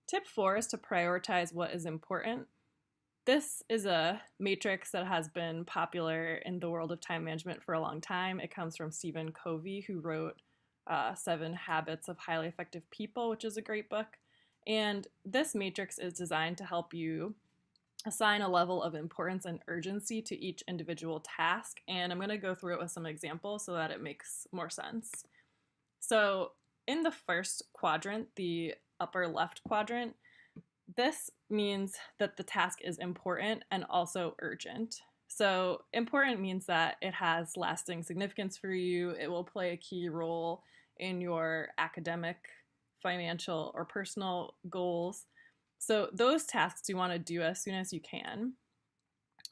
Tip 4 is to prioritize what is important. This is a matrix that has been popular in the world of time management for a long time. It comes from Stephen Covey, who wrote Seven Habits of Highly Effective People, which is a great book. And this matrix is designed to help you assign a level of importance and urgency to each individual task. And I'm going to go through it with some examples so that it makes more sense. So in the first quadrant, the upper left quadrant, this means that the task is important and also urgent. So important means that it has lasting significance for you. It will play a key role in your academic, financial, or personal goals. So those tasks you want to do as soon as you can.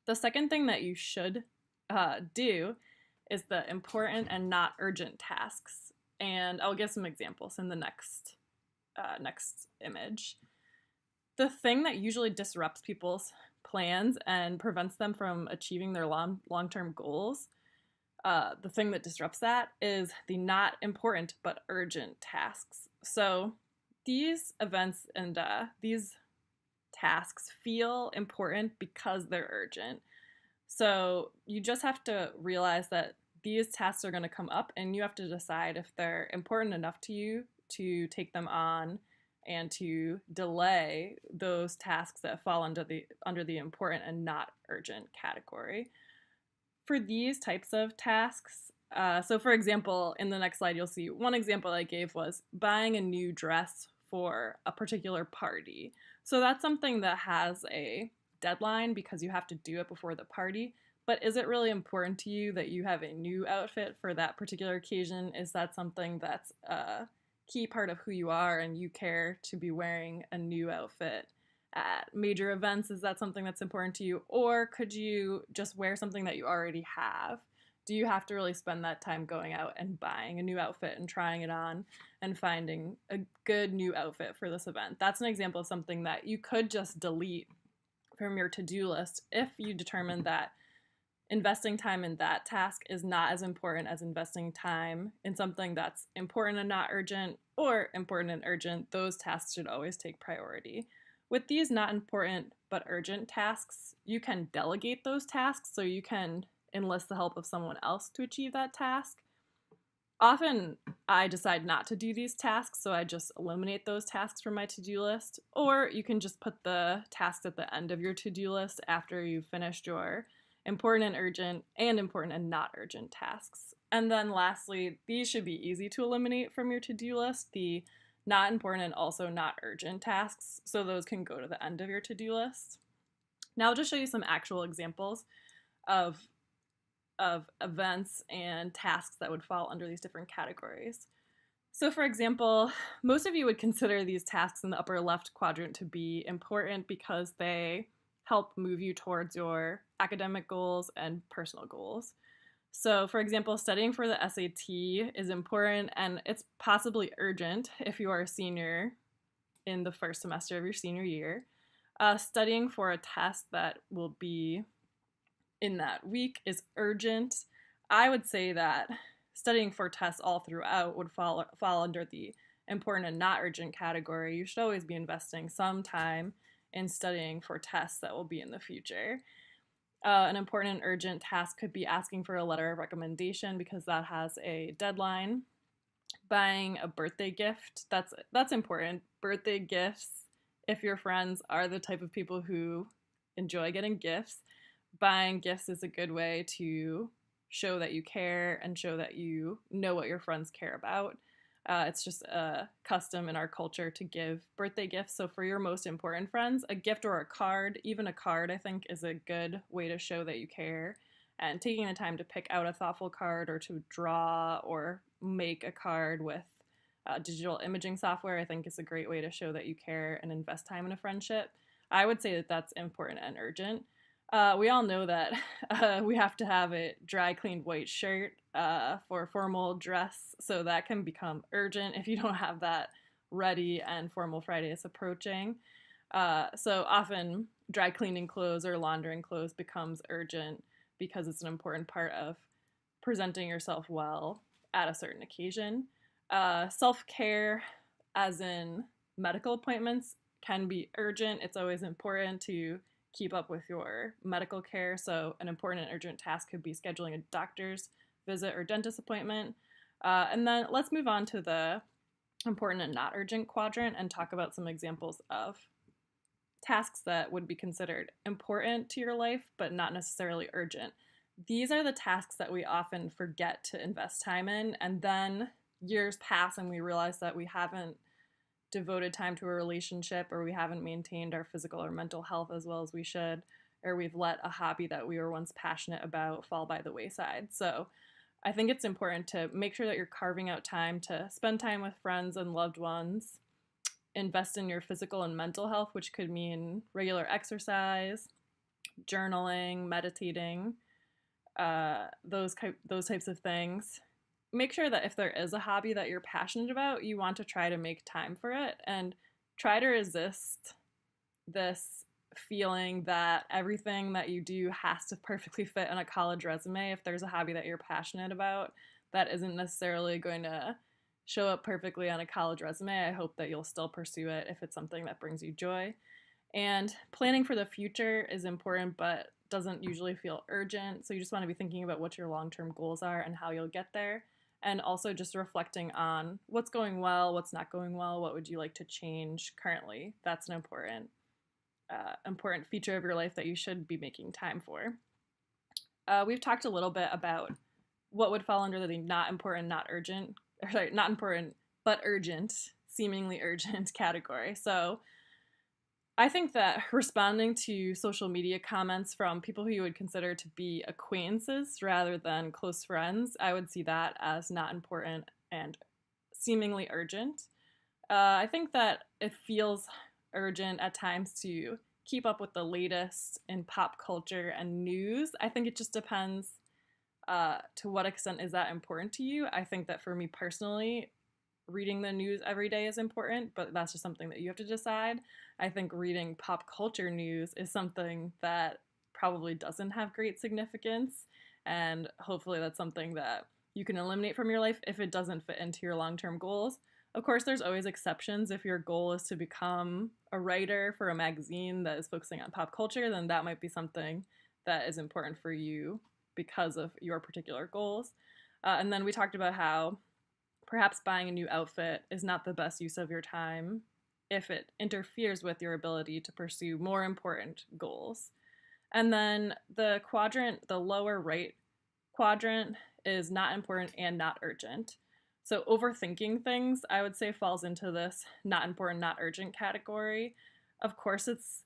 The second thing that you should do is the important and not urgent tasks. And I'll give some examples in the next image. The thing that usually disrupts people's plans and prevents them from achieving their long-term goals, the thing that disrupts that is the not important but urgent tasks. So these events and these tasks feel important because they're urgent. So you just have to realize that these tasks are going to come up and you have to decide if they're important enough to you to take them on and to delay those tasks that fall under the important and not urgent category. For these types of tasks, so for example, in the next slide, you'll see one example I gave was buying a new dress for a particular party. So that's something that has a deadline because you have to do it before the party. But is it really important to you that you have a new outfit for that particular occasion? Is that something that's a key part of who you are and you care to be wearing a new outfit at major events? Is that something that's important to you? Or could you just wear something that you already have? Do you have to really spend that time going out and buying a new outfit and trying it on and finding a good new outfit for this event? That's an example of something that you could just delete from your to-do list if you determine that investing time in that task is not as important as investing time in something that's important and not urgent, or important and urgent. Those tasks should always take priority. With these not important but urgent tasks, you can delegate those tasks, so you can enlist the help of someone else to achieve that task. Often I decide not to do these tasks, so I just eliminate those tasks from my to-do list. Or you can just put the tasks at the end of your to-do list after you've finished your important and not urgent tasks. And then lastly, these should be easy to eliminate from your to-do list, the not important and also not urgent tasks, so those can go to the end of your to-do list. Now I'll just show you some actual examples of events and tasks that would fall under these different categories. So for example, most of you would consider these tasks in the upper left quadrant to be important because they help move you towards your academic goals and personal goals. So for example, studying for the SAT is important and it's possibly urgent if you are a senior in the first semester of your senior year. Studying for a test that will be in that week is urgent. I would say that studying for tests all throughout would fall under the important and not urgent category. You should always be investing some time in studying for tests that will be in the future. An important and urgent task could be asking for a letter of recommendation because that has a deadline. Buying a birthday gift, that's important. Birthday gifts, if your friends are the type of people who enjoy getting gifts, buying gifts is a good way to show that you care and show that you know what your friends care about. It's just a custom in our culture to give birthday gifts. So for your most important friends, a gift or a card, even a card, I think is a good way to show that you care. And taking the time to pick out a thoughtful card or to draw or make a card with digital imaging software, I think is a great way to show that you care and invest time in a friendship. I would say that that's important and urgent. We all know that we have to have a dry cleaned white shirt for a formal dress, so that can become urgent if you don't have that ready and formal Friday is approaching. So often dry cleaning clothes or laundering clothes becomes urgent because it's an important part of presenting yourself well at a certain occasion. Self-care, as in medical appointments, can be urgent. It's always important to keep up with your medical care. So an important and urgent task could be scheduling a doctor's visit or dentist appointment. And then let's move on to the important and not urgent quadrant and talk about some examples of tasks that would be considered important to your life, but not necessarily urgent. These are the tasks that we often forget to invest time in, and then years pass and we realize that we haven't devoted time to a relationship, or we haven't maintained our physical or mental health as well as we should, or we've let a hobby that we were once passionate about fall by the wayside. So I think it's important to make sure that you're carving out time to spend time with friends and loved ones, invest in your physical and mental health, which could mean regular exercise, journaling, meditating, those types of things. Make sure that if there is a hobby that you're passionate about, you want to try to make time for it, and try to resist this feeling that everything that you do has to perfectly fit in a college resume. If there's a hobby that you're passionate about that isn't necessarily going to show up perfectly on a college resume, I hope that you'll still pursue it if it's something that brings you joy. And planning for the future is important, but doesn't usually feel urgent. So you just want to be thinking about what your long-term goals are and how you'll get there. And also just reflecting on what's going well, what's not going well, what would you like to change currently. That's an important feature of your life that you should be making time for. We've talked a little bit about what would fall under the not important, not urgent, not important, but urgent, seemingly urgent category. So I think that responding to social media comments from people who you would consider to be acquaintances rather than close friends, I would see that as not important and seemingly urgent. I think that it feels urgent at times to keep up with the latest in pop culture and news. I think it just depends to what extent is that important to you. I think that for me personally, reading the news every day is important, but that's just something that you have to decide. I think reading pop culture news is something that probably doesn't have great significance, and hopefully that's something that you can eliminate from your life if it doesn't fit into your long-term goals. Of course, there's always exceptions. If your goal is to become a writer for a magazine that is focusing on pop culture, then that might be something that is important for you because of your particular goals. And then we talked about how perhaps buying a new outfit is not the best use of your time if it interferes with your ability to pursue more important goals. And then the lower right quadrant, is not important and not urgent. So overthinking things, I would say, falls into this not important, not urgent category. Of course, it's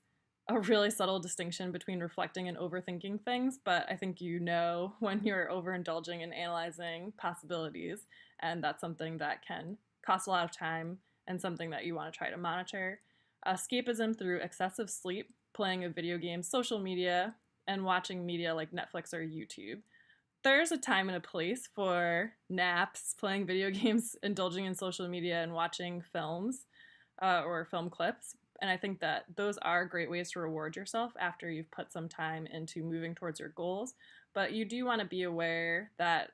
a really subtle distinction between reflecting and overthinking things, but I think you know when you're overindulging and analyzing possibilities, and that's something that can cost a lot of time and something that you want to try to monitor. Escapism through excessive sleep, playing of video games, social media, and watching media like Netflix or YouTube. There's a time and a place for naps, playing video games, indulging in social media, and watching films or film clips. And I think that those are great ways to reward yourself after you've put some time into moving towards your goals. But you do want to be aware that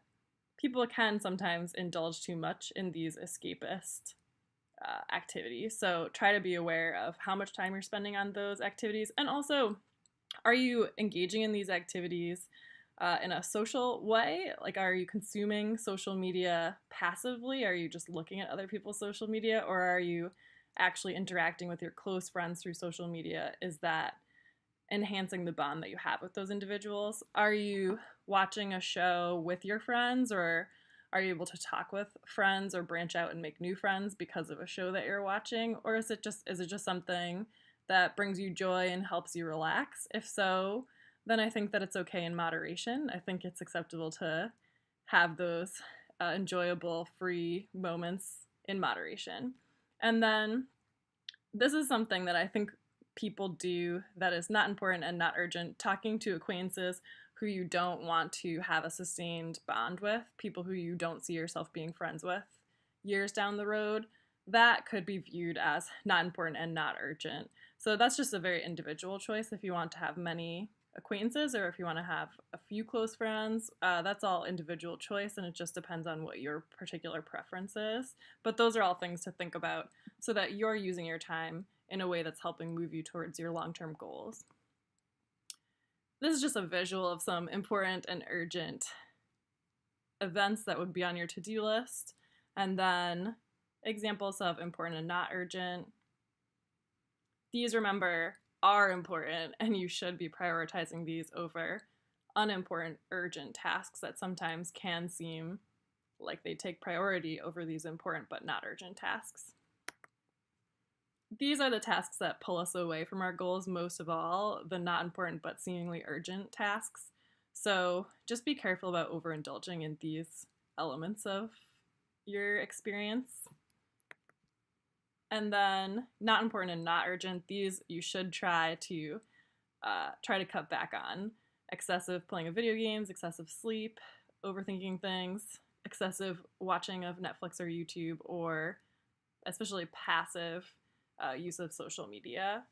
people can sometimes indulge too much in these escapist activities. So try to be aware of how much time you're spending on those activities. And also, are you engaging in these activities in a social way? Like, are you consuming social media passively? Are you just looking at other people's social media? Or are you actually interacting with your close friends through social media? Is that enhancing the bond that you have with those individuals? Are you watching a show with your friends, or are you able to talk with friends or branch out and make new friends because of a show that you're watching? Or is it just something that brings you joy and helps you relax? If so, then I think that it's okay in moderation. I think it's acceptable to have those enjoyable, free moments in moderation. And then this is something that I think people do that is not important and not urgent: talking to acquaintances who you don't want to have a sustained bond with, people who you don't see yourself being friends with years down the road. That could be viewed as not important and not urgent. So that's just a very individual choice. If you want to have many acquaintances or if you want to have a few close friends, that's all individual choice, and it just depends on what your particular preference is. But those are all things to think about so that you're using your time in a way that's helping move you towards your long-term goals. This is just a visual of some important and urgent events that would be on your to-do list, and then examples of important and not urgent. These, remember, are important, and you should be prioritizing these over unimportant, urgent tasks that sometimes can seem like they take priority over these important but not urgent tasks. These are the tasks that pull us away from our goals most of all, the not important but seemingly urgent tasks. So just be careful about overindulging in these elements of your experience. And then not important and not urgent, these you should try to cut back on. Excessive playing of video games, excessive sleep, overthinking things, excessive watching of Netflix or YouTube, or especially passive use of social media.